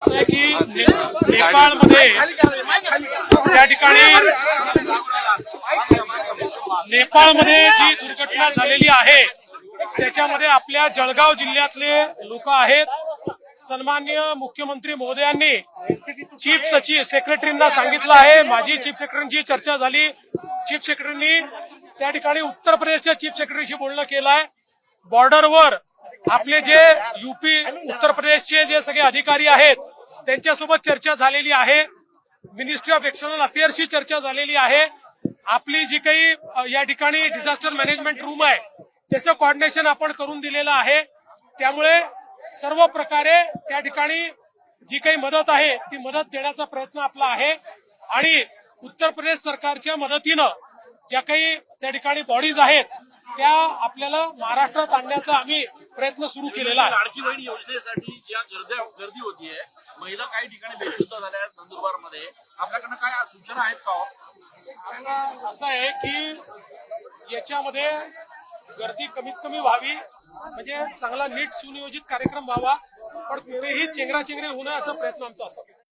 असं आहे की नेपाळमध्ये त्या ठिकाणी नेपाळमध्ये जी दुर्घटना झालेली आहे त्याच्यामध्ये आपल्या जळगाव जिल्ह्यातले लोक आहेत. सन्माननीय मुख्यमंत्री महोदयांनी चीफ सचिव सेक्रेटरींना सांगितलं आहे. माझी चीफ सेक्रेटरींची चर्चा झाली. चीफ सेक्रेटरींनी त्या ठिकाणी उत्तर प्रदेशच्या चीफ सेक्रेटरीशी बोलणं केलं आहे. बॉर्डरवर आपले जे यूपी उत्तर प्रदेशचे जे सगळे अधिकारी आहेत त्यांच्यासोबत चर्चा झालेली आहे. मिनिस्ट्री ऑफ एक्सटर्नल अफेअर्सची चर्चा झालेली आहे. आपली जी काही या ठिकाणी डिझास्टर मॅनेजमेंट रूम आहे त्याचं कोऑर्डिनेशन आपण करून दिलेलं आहे. त्यामुळे सर्व प्रकारे त्या ठिकाणी जी काही मदत आहे ती मदत देण्याचा प्रयत्न आपला आहे आणि उत्तर प्रदेश सरकारच्या मदतीनं ज्या काही त्या ठिकाणी बॉडीज आहेत त्या आपल्याला महाराष्ट्रात आणण्याचा आम्ही प्रयत्न सुरू केलेला आहे. लाडकी बहीण योजनेसाठी ज्या गर्दी होतीये, महिला काही ठिकाणी बेशुद्ध झाल्या आहेत नंदुरबारमध्ये, आपल्याकडनं काय सूचना आहेत का? असं आहे की याच्यामध्ये गर्दी कमीत कमी व्हावी, म्हणजे चांगला नीट सुनियोजित कार्यक्रम व्हावा, पण कुठेही चेंगराचेंगरी होऊ नये असा प्रयत्न आमचा असावा.